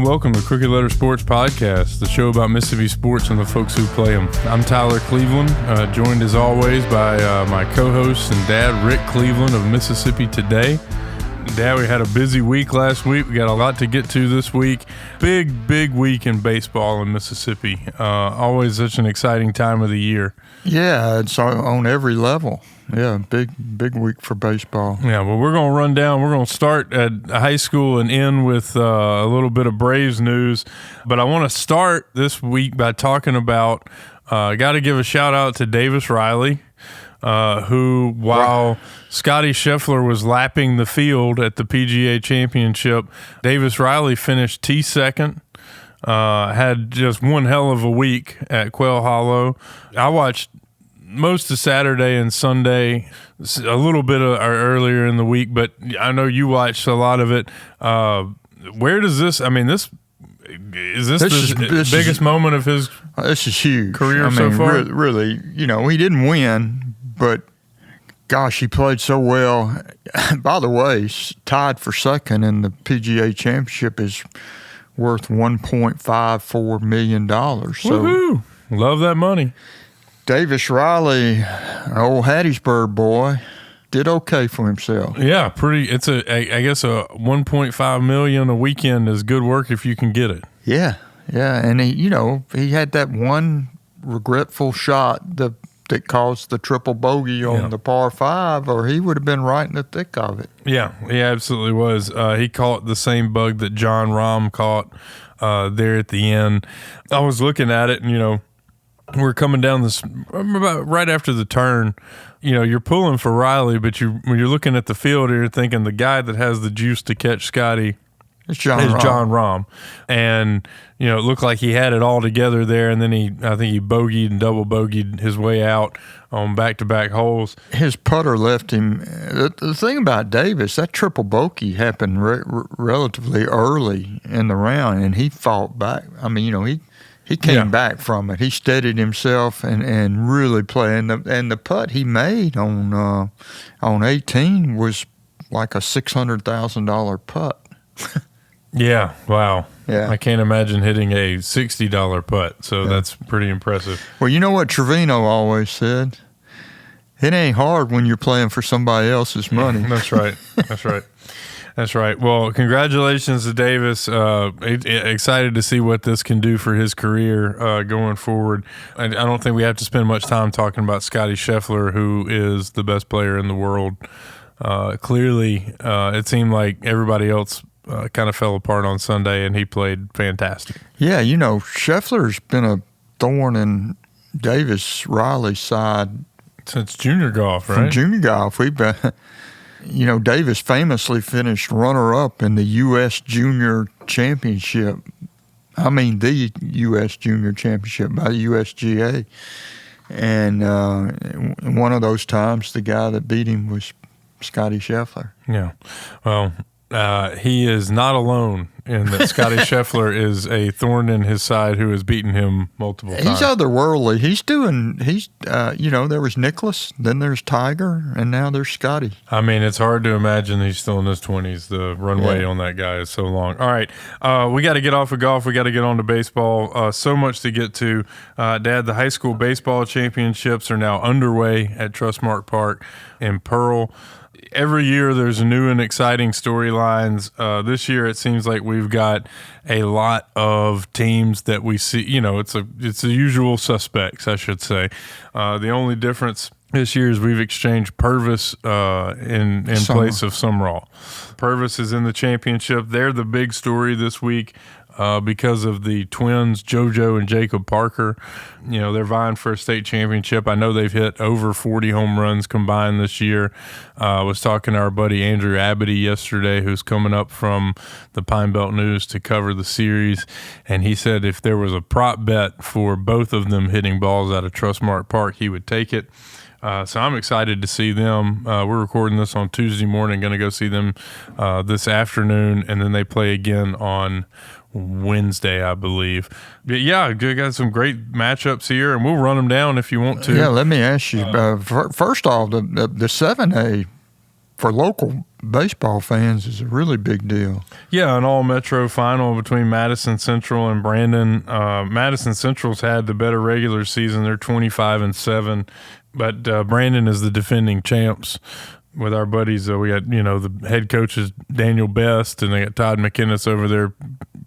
and welcome to Crooked Letter Sports Podcast, the show about Mississippi sports and the folks who play them. I'm Tyler Cleveland, joined as always by my co-host and dad, Rick Cleveland of Mississippi Today. Dad, we had a busy week last week. We got a lot to get to this week. Big week in baseball in Mississippi. Always such an exciting time of the year. Yeah, it's on every level. Yeah, big week for baseball. Yeah, well, we're going to run down. We're going to start at high school and end with a little bit of Braves news. But I want to start this week by talking about, got to give a shout out to Davis Riley, who, while Scotty Scheffler was lapping the field at the PGA Championship, Davis Riley finished T2. Had just one hell of a week at Quail Hollow. I watched most of Saturday and Sunday, a little bit earlier in the week, but I know you watched a lot of it. Where does this? I mean, this the biggest moment of his? This is huge career so far. Really, you know, he didn't win, but gosh, he played so well. By the way, tied for second in the PGA Championship is worth $1.54 million. So, woohoo! Love that money. Davis Riley, old Hattiesburg boy, did okay for himself. Yeah, pretty. It's I guess a $1.5 million a weekend is good work if you can get it. Yeah, and he had that one regretful shot that caused the triple bogey on the par 5, or he would have been right in the thick of it. Yeah, he absolutely was. He caught the same bug that John Rahm caught there at the end. I was looking at it, and we're coming down this about right after the turn. You're pulling for Riley, but when you're looking at the field, you're thinking the guy that has the juice to catch Scotty is John Rahm. And it looked like he had it all together there, and then I think he bogeyed and double bogeyed his way out on back-to-back holes. His putter left him. The thing about Davis, that triple bogey happened relatively early in the round, and he fought back. I mean, he came back from it. He steadied himself and really played. And the putt he made on 18 was like a $600,000 putt. Yeah, wow. Yeah. I can't imagine hitting a $60 putt, so that's pretty impressive. Well, you know what Trevino always said? It ain't hard when you're playing for somebody else's money. That's right. That's right. Well, congratulations to Davis. Excited to see what this can do for his career going forward. I don't think we have to spend much time talking about Scotty Scheffler, who is the best player in the world. Clearly, it seemed like everybody else kind of fell apart on Sunday, and he played fantastic. Yeah, Scheffler's been a thorn in Davis Riley's side since junior golf, right? From junior golf, we've been. Davis famously finished runner-up in the U.S. Junior Championship. I mean, the U.S. Junior Championship by the USGA. And one of those times, the guy that beat him was Scotty Scheffler. Yeah. Well, he is not alone in that Scotty Scheffler is a thorn in his side who has beaten him multiple times. He's otherworldly. There was Nicklaus, then there's Tiger, and now there's Scotty. I mean, it's hard to imagine he's still in his 20s. The runway on that guy is so long. All right, we got to get off of golf. We got to get on to baseball. So much to get to. Dad, the high school baseball championships are now underway at Trustmark Park in Pearl. Every year there's new and exciting storylines. This year it seems like we've got a lot of teams that we see. It's the usual suspects, I should say. The only difference this year is we've exchanged Purvis in place of Sumrall. Purvis is in the championship. They're the big story this week. Because of the twins, JoJo and Jacob Parker. They're vying for a state championship. I know they've hit over 40 home runs combined this year. I was talking to our buddy Andrew Abity yesterday, who's coming up from the Pine Belt News to cover the series, and he said if there was a prop bet for both of them hitting balls out of Trustmark Park, he would take it. So I'm excited to see them. We're recording this on Tuesday morning, going to go see them this afternoon, and then they play again on Wednesday, I believe. But yeah, we got some great matchups here, and we'll run them down if you want to. Yeah, let me ask you. First off, the 7A for local baseball fans is a really big deal. Yeah, an all-metro final between Madison Central and Brandon. Madison Central's had the better regular season. They're 25-7, but Brandon is the defending champs. With our buddies, we got the head coach is Daniel Best, and they got Todd McInnes over there,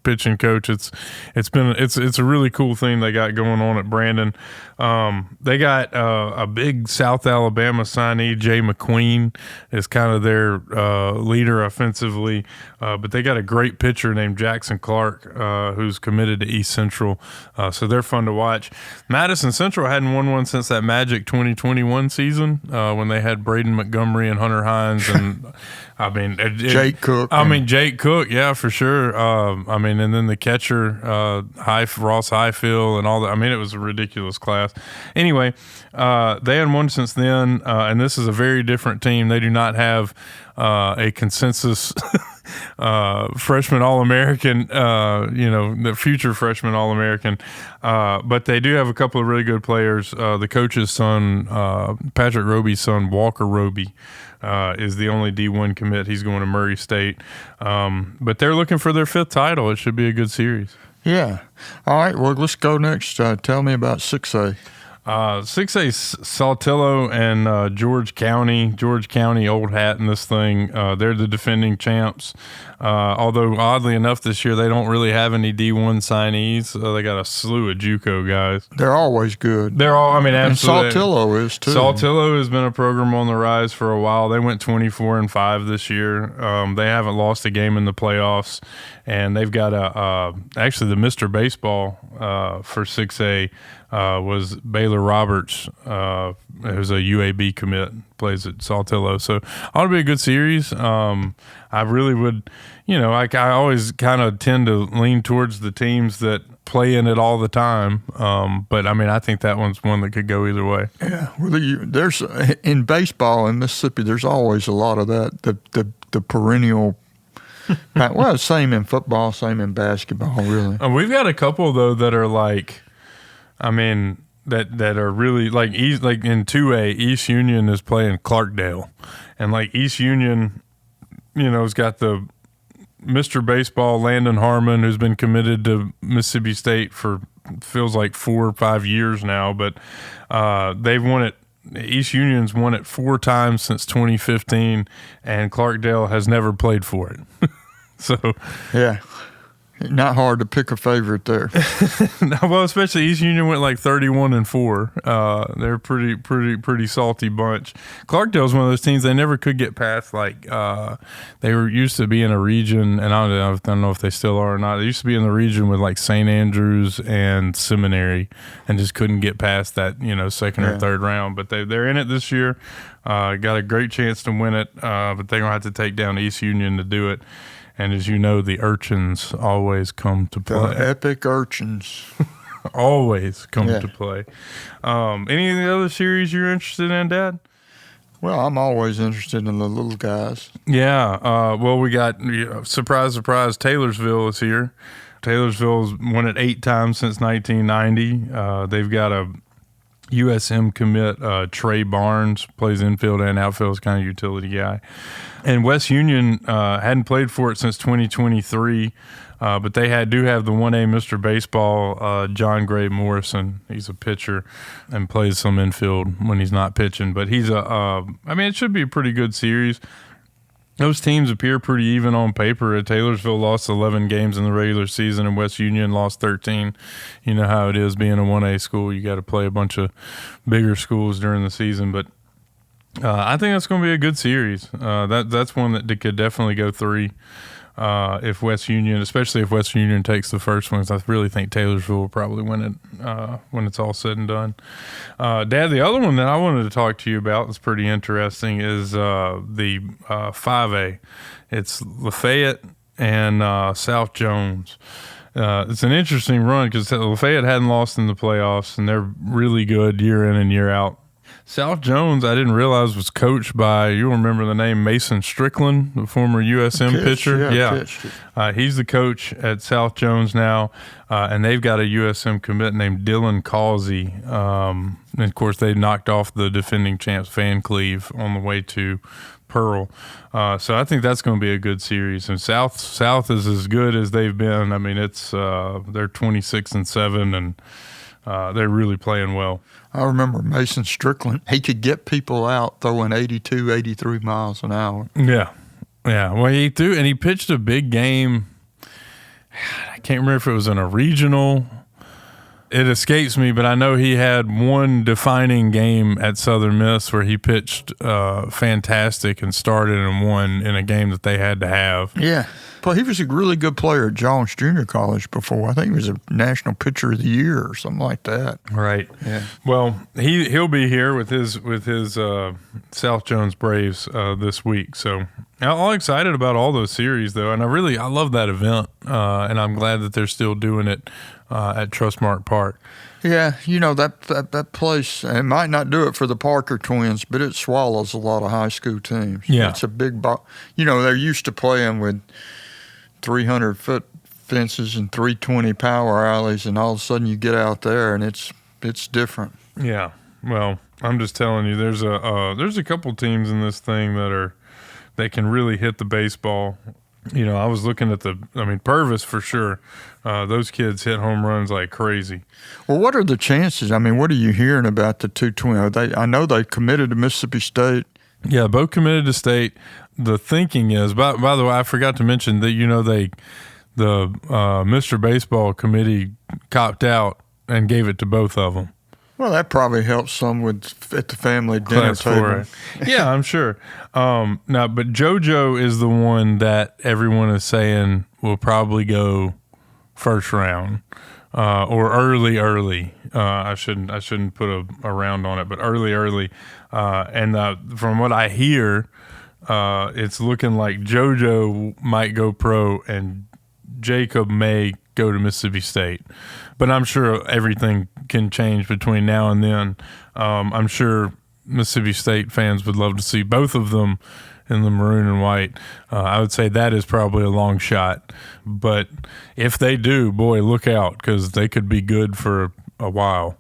pitching coach. It's a really cool thing they got going on at Brandon. They got a big South Alabama signee, Jay McQueen, is kind of their leader offensively, but they got a great pitcher named Jackson Clark who's committed to East Central, so they're fun to watch. Madison Central hadn't won one since that Magic 2021 season when they had Braden Montgomery and Hunter Hines and Jake Cook. Jake Cook, yeah, for sure. And then the catcher, Ross Highfield and all that. It was a ridiculous class. Anyway, they hadn't won since then, and this is a very different team. They do not have a consensus freshman All-American, the future freshman All-American. But they do have a couple of really good players. The coach's son, Patrick Roby's son, Walker Roby, is the only D1 commit. He's going to Murray State. But they're looking for their 5th title. It should be a good series. Yeah. All right, well, let's go next. Tell me about 6A. 6A, Saltillo and George County. George County, old hat in this thing. They're the defending champs. Although, oddly enough, this year they don't really have any D1 signees. They got a slew of JUCO guys. They're always good. They're all, absolutely. And Saltillo is, too. Saltillo has been a program on the rise for a while. They went 24-5 this year. They haven't lost a game in the playoffs. And they've got actually the Mr. Baseball for 6A was Baylor Roberts, who's a UAB commit, plays at Saltillo. So ought to be a good series. I really would, I always kind of tend to lean towards the teams that play in it all the time. But I think that one's one that could go either way. Yeah, well, there's in baseball in Mississippi, there's always a lot of that. The perennial. Well, same in football, same in basketball, really. We've got a couple though that are like, that are really like in 2A, East Union is playing Clarkdale, and like East Union, has got the Mr. Baseball Landon Harmon, who's been committed to Mississippi State for feels like 4 or 5 years now, but they've won it. East Union's won it 4 times since 2015, and Clarkdale has never played for it. So, yeah, not hard to pick a favorite there. Well, especially East Union went like 31-4. They're pretty salty bunch. Clarkdale's one of those teams they never could get past. Like they were used to be in a region, and I don't know if they still are or not. They used to be in the region with like St. Andrews and Seminary, and just couldn't get past that second or third round. But they're in it this year. Got a great chance to win it, but they're gonna have to take down East Union to do it. And as you know, the Urchins always come to play. The epic Urchins. Always come to play. Any of the other series you're interested in, Dad? Well, I'm always interested in the little guys. Yeah. Well, we got, surprise, surprise, Taylorsville is here. Taylorsville's won it 8 times since 1990. They've got a USM commit, Trey Barnes, plays infield and outfield, is kind of utility guy. And West Union hadn't played for it since 2023, but they do have the 1A Mr. Baseball, John Gray Morrison. He's a pitcher and plays some infield when he's not pitching. But he's it should be a pretty good series. Those teams appear pretty even on paper. Taylorsville lost 11 games in the regular season, and West Union lost 13. You know how it is being a 1A school. You got to play a bunch of bigger schools during the season. But I think that's going to be a good series. That's one that could definitely go 3 if West Union, especially if West Union takes the first one. I really think Taylorsville will probably win it when it's all said and done. Dad, the other one that I wanted to talk to you about that's pretty interesting is the 5A. It's Lafayette and South Jones. It's an interesting run because Lafayette hadn't lost in the playoffs, and they're really good year in and year out. South Jones, I didn't realize was coached by, you'll remember the name Mason Strickland, the former USM pitcher. Yeah. He's the coach at South Jones now, and they've got a USM commit named Dylan Causey. And, of course, they knocked off the defending champs Van Cleve on the way to Pearl. So I think that's going to be a good series. And South is as good as they've been. I mean, it's they're 26-7, and they're really playing well. I remember Mason Strickland. He could get people out throwing 82, 83 miles an hour. Yeah. Well, he threw, and he pitched a big game. I can't remember if it was in a regional. It escapes me, but I know he had one defining game at Southern Miss where he pitched fantastic and started and won in a game that they had to have. Yeah. But he was a really good player at Jones Junior College before. I think he was a National Pitcher of the Year or something like that. Right. Yeah. Well, he'll be here with his South Jones Braves this week. So I'm all excited about all those series, though, and I love that event, and I'm glad that they're still doing it at Trustmark Park. Yeah, that place, it might not do it for the Parker twins, but it swallows a lot of high school teams. Yeah. It's a big they're used to playing with 300-foot fences and 320 power alleys, and all of a sudden you get out there and it's different. Yeah. Well, I'm just telling you, there's a couple teams in this thing that can really hit the baseball. I was looking at Purvis for sure. Those kids hit home runs like crazy. Well, what are the chances? I mean, what are you hearing about the two twins? I know they committed to Mississippi State. Yeah, both committed to State. The thinking is, by the way, I forgot to mention that the Mr. Baseball committee copped out and gave it to both of them. Well, that probably helps some at the family dinner table. Yeah, I'm sure. But JoJo is the one that everyone is saying will probably go first round or early. I shouldn't put a round on it, but early. And from what I hear, it's looking like JoJo might go pro and Jacob may go to Mississippi State. But I'm sure everything can change between now and then. I'm sure Mississippi State fans would love to see both of them in the maroon and white. I would say that is probably a long shot. But if they do, boy, look out, because they could be good for a while.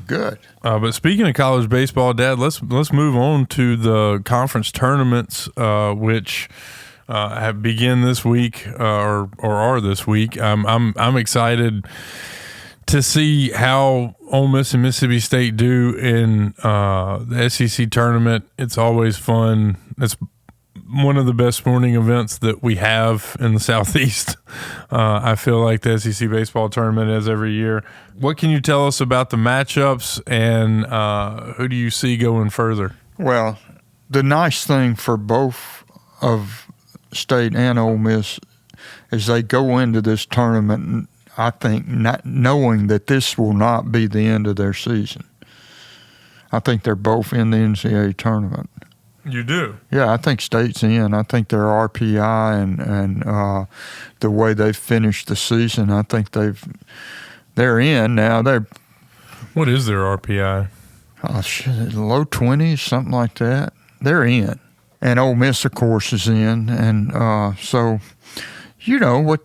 Good. But speaking of college baseball, Dad, let's move on to the conference tournaments, which have begin this week or are this week. I'm excited to see how Ole Miss and Mississippi State do in the SEC tournament. It's always fun. It's one of the best sporting events that we have in the Southeast. I feel like the SEC baseball tournament is every year. What can you tell us about the matchups, and who do you see going further? Well, the nice thing for both of State and Ole Miss is they go into this tournament, I think, not knowing that this will not be the end of their season. I think they're both in the NCAA tournament. You do? Yeah, I think State's in. I think their RPI and the way they've finished the season, I think they're in now. What is their RPI? Low 20s, something like that. They're in. And Ole Miss, of course, is in. And so, what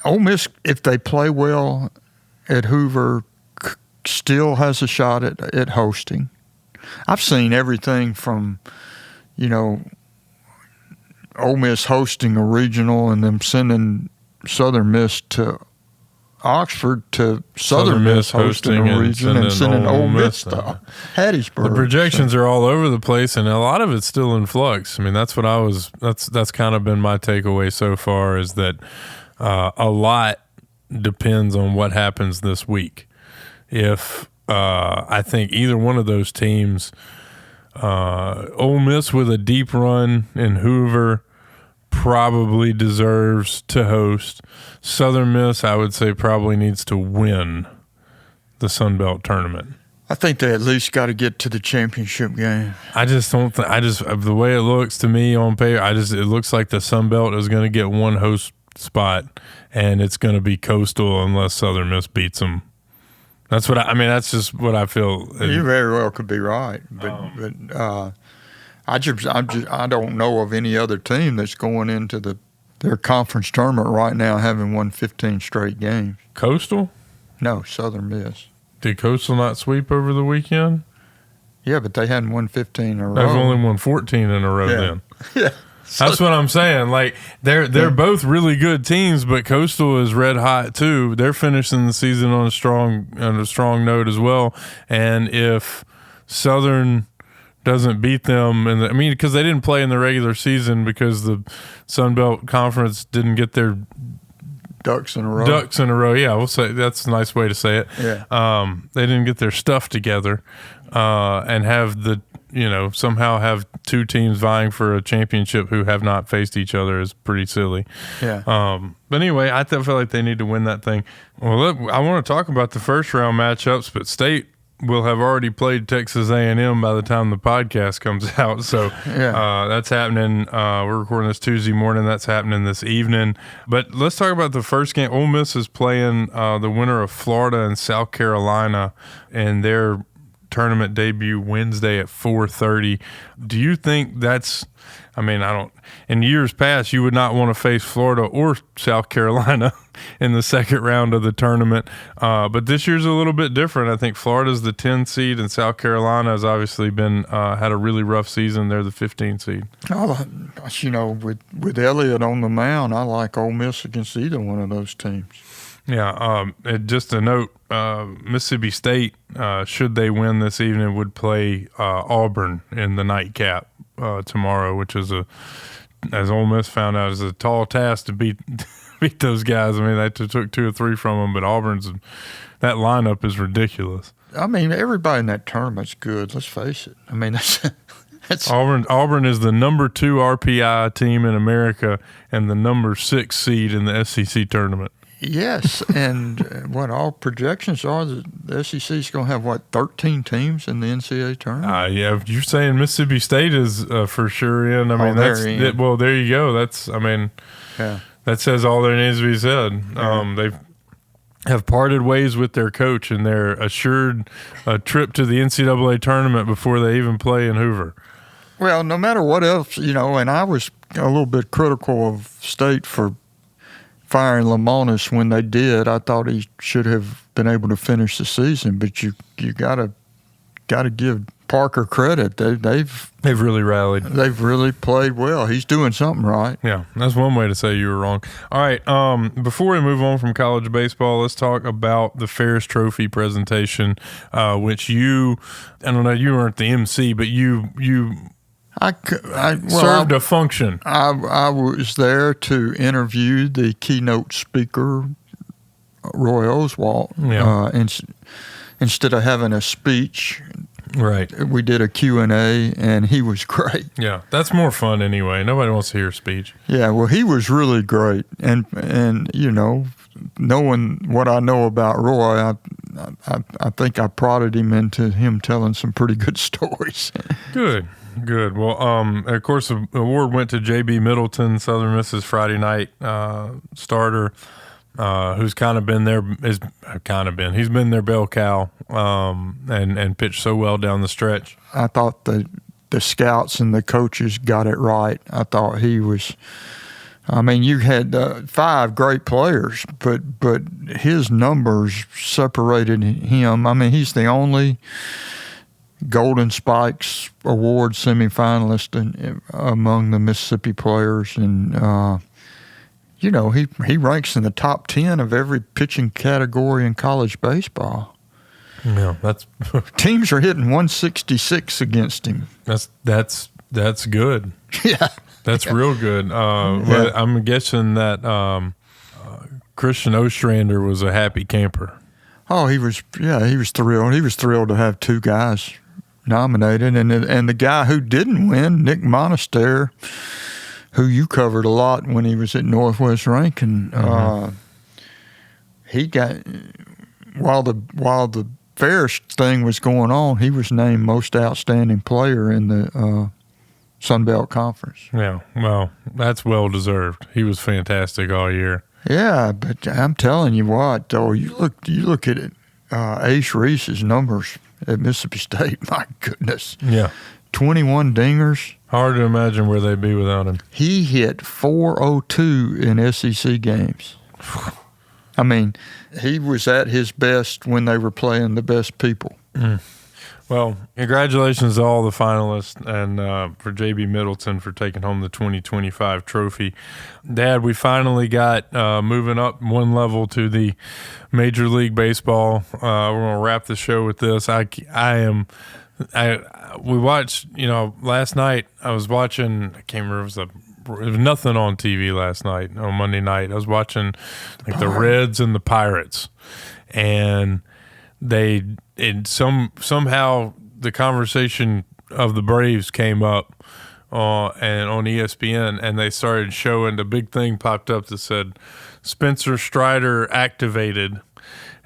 Ole Miss, if they play well at Hoover, still has a shot at hosting. I've seen everything from, Ole Miss hosting a regional and them sending Southern Miss to Oxford to Southern Miss hosting a region and sending Ole Miss to Hattiesburg. The projections are all over the place, and a lot of it's still in flux. I mean, that's kind of been my takeaway so far, is that a lot depends on what happens this week. If I think either one of those teams, Ole Miss with a deep run in Hoover, probably deserves to host. Southern Miss, I would say, probably needs to win the Sun Belt tournament. I think they at least got to get to the championship game. I just don't think. The way it looks to me on paper, it looks like the Sun Belt is going to get one host spot, and it's going to be Coastal unless Southern Miss beats them. That's what I mean. That's just what I feel. You very well could be right, but I don't know of any other team that's going into their conference tournament right now having won 15 straight games. Coastal? No, Southern Miss. Did Coastal not sweep over the weekend? Yeah, but they hadn't won 15 in a row. They've only won 14 in a row then. Yeah. That's what I'm saying. Like they're both really good teams, but Coastal is red hot too. They're finishing the season on a strong note as well. And if Southern doesn't beat them, because they didn't play in the regular season because the Sun Belt Conference didn't get their ducks in a row. Yeah, we'll say that's a nice way to say it. Yeah. They didn't get their stuff together and have somehow have two teams vying for a championship who have not faced each other is pretty silly. Yeah. But anyway, I feel like they need to win that thing. Well, look, I want to talk about the first round matchups, but State will have already played Texas A&M by the time the podcast comes out. So that's happening. We're recording this Tuesday morning. That's happening this evening. But let's talk about the first game. Ole Miss is playing the winner of Florida and South Carolina in their tournament debut Wednesday at 4:30. Do you think that's – in years past, you would not want to face Florida or South Carolina in the second round of the tournament. But this year's a little bit different. I think Florida's the 10 seed and South Carolina has obviously been had a really rough season. They're the 15 seed. With Elliott on the mound, I like Ole Miss against either one of those teams. Yeah, just a note, Mississippi State, should they win this evening, would play Auburn in the nightcap tomorrow, which is as Ole Miss found out, is a tall task to beat those guys. They took 2 or 3 from them, but that lineup is ridiculous. Everybody in that tournament's good. Let's face it. That's Auburn is the number 2 RPI team in America and the number 6 seed in the SEC tournament. Yes, and what all projections are, the SEC is going to have, 13 teams in the NCAA tournament? Yeah, you're saying Mississippi State is for sure in. Well, there you go. That's, that says all there needs to be said. Yeah. They have parted ways with their coach, and they're assured a trip to the NCAA tournament before they even play in Hoover. Well, no matter what else, and I was a little bit critical of State for firing Lamonis when they did. I thought he should have been able to finish the season, but you gotta give Parker credit. They've really rallied. They've really played well. He's doing something right. Yeah, that's one way to say you were wrong. All right, before we move on from college baseball, let's talk about the Ferris Trophy presentation, which you weren't the MC, but you served a function. I was there to interview the keynote speaker, Roy Oswalt. Yeah. Instead of having a speech, right, we did a Q&A, and he was great. Yeah, that's more fun anyway. Nobody wants to hear a speech. Yeah, well, he was really great. And knowing what I know about Roy, I think I prodded him into him telling some pretty good stories. Good. Well, of course, the award went to J.B. Middleton, Southern Miss's Friday night starter, who's he's been their bell cow and pitched so well down the stretch. I thought the scouts and the coaches got it right. I thought he was. You had 5 great players, but his numbers separated him. He's the only Golden Spikes Award semifinalist among the Mississippi players, and he ranks in the top 10 of every pitching category in college baseball. Yeah, that's teams are hitting 166 against him. That's good. Yeah, that's real good. But I'm guessing that Christian Ostrander was a happy camper. Oh, he was thrilled. He was thrilled to have 2 guys nominated, and the guy who didn't win, Nick Monaster, who you covered a lot when he was at Northwest Rankin, he got while the Ferris thing was going on, he was named most outstanding player in the Sun Belt Conference. Yeah, well, that's well deserved. He was fantastic all year. Yeah, but I'm telling you what, though, you look at it. Ace Reese's numbers at Mississippi State. My goodness. Yeah. 21 dingers. Hard to imagine where they'd be without him. He hit .402 in SEC games. I mean, he was at his best when they were playing the best people. Well, congratulations to all the finalists and for J.B. Middleton for taking home the 2025 trophy. Dad, we finally got moving up one level to the Major League Baseball. We're going to wrap the show with this. We watched, last night I was watching, I can't remember, there was nothing on TV last night, on Monday night. I was watching the Reds and the Pirates, and somehow the conversation of the Braves came up and on ESPN, and they started showing, the big thing popped up that said Spencer Strider activated,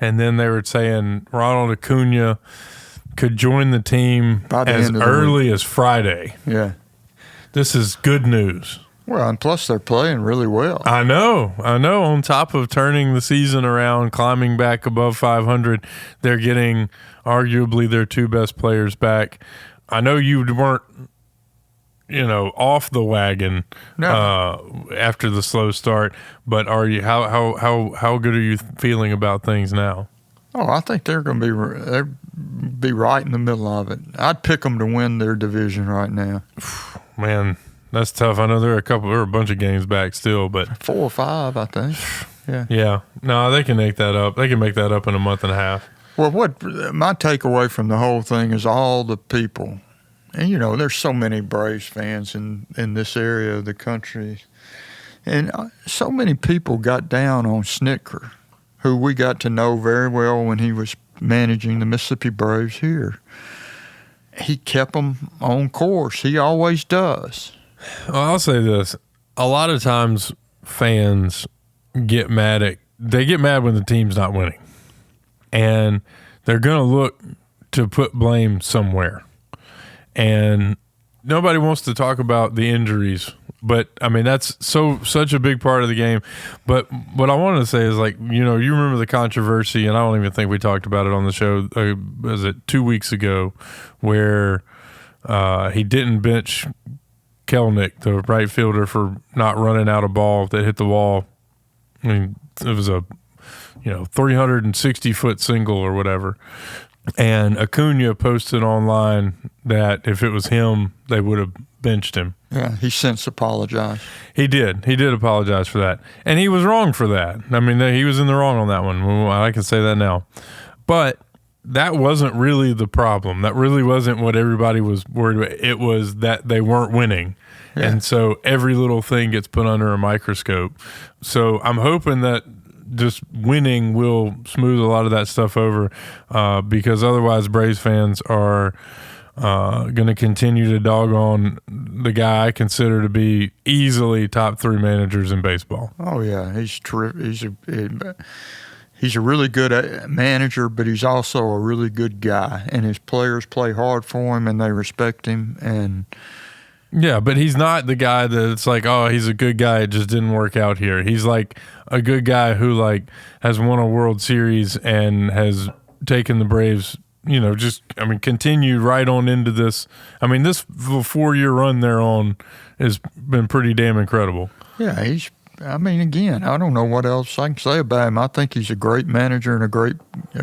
and then they were saying Ronald Acuna could join the team as early as Friday. Yeah. This is good news. Well, and plus they're playing really well. I know. On top of turning the season around, climbing back above 500, they're getting arguably their two best players back. I know you weren't, off the wagon after the slow start, but are you? How good are you feeling about things now? Oh, I think they're going to be right in the middle of it. I'd pick them to win their division right now. Man, that's tough. I know there are a bunch of games back still, but 4 or 5, I think. Yeah. Yeah. No, they can make that up. They can make that up in a month and a half. Well, what my takeaway from the whole thing is all the people, and there's so many Braves fans in this area of the country, and so many people got down on Snitker, who we got to know very well when he was managing the Mississippi Braves here. He kept them on course. He always does. Well, I'll say this. A lot of times fans get mad when the team's not winning. And they're going to look to put blame somewhere. And nobody wants to talk about the injuries, but I mean, that's such a big part of the game. But what I wanted to say is, you remember the controversy, and I don't even think we talked about it on the show, was it 2 weeks ago, where he didn't bench Kelnick, the right fielder, for not running out a ball that hit the wall. I mean, it was a 360-foot single or whatever. And Acuna posted online that if it was him, they would have benched him. Yeah, he since apologized. He did. He did apologize for that. And he was wrong for that. I mean, he was in the wrong on that one. I can say that now. But that wasn't really the problem. That really wasn't what everybody was worried about. It was that they weren't winning. Yeah. And so every little thing gets put under a microscope. So I'm hoping that just winning will smooth a lot of that stuff over, because otherwise Braves fans are going to continue to dog on the guy I consider to be easily top 3 managers in baseball. Oh, yeah. He's terrific. He's a really good manager, but he's also a really good guy, and his players play hard for him and they respect him. And yeah, but he's not the guy that's like, oh, he's a good guy, it just didn't work out here. He's like a good guy who has won a World Series and has taken the Braves, continued right on into this. I mean, this 4-year run they're on has been pretty damn incredible. Yeah, again, I don't know what else I can say about him. I think he's a great manager and a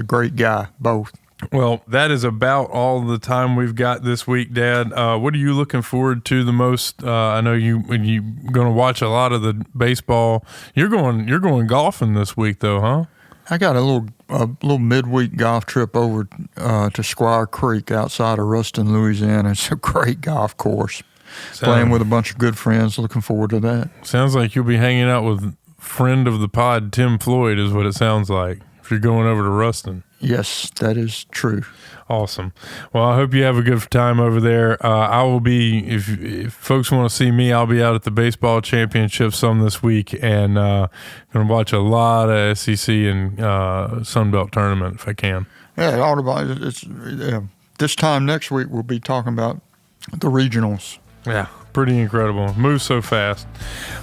great guy, both. Well, that is about all the time we've got this week, Dad. What are you looking forward to the most? I know you're going to watch a lot of the baseball. You're going golfing this week, though, huh? I got a little midweek golf trip over to Squire Creek outside of Ruston, Louisiana. It's a great golf course. Playing with a bunch of good friends. Looking forward to that. Sounds like you'll be hanging out with friend of the pod, Tim Floyd, is what it sounds like, if you're going over to Ruston. Yes, that is true. Awesome. Well, I hope you have a good time over there. I will be, if folks want to see me, I'll be out at the baseball championship some this week, and going to watch a lot of SEC and Sun Belt tournament if I can. Yeah, all about it's this time next week we'll be talking about the regionals. Yeah, pretty incredible. Moves so fast.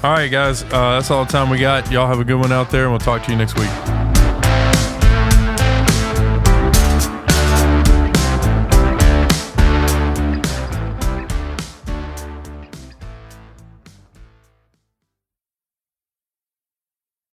All right, guys, that's all the time we got. Y'all have a good one out there, and we'll talk to you next week.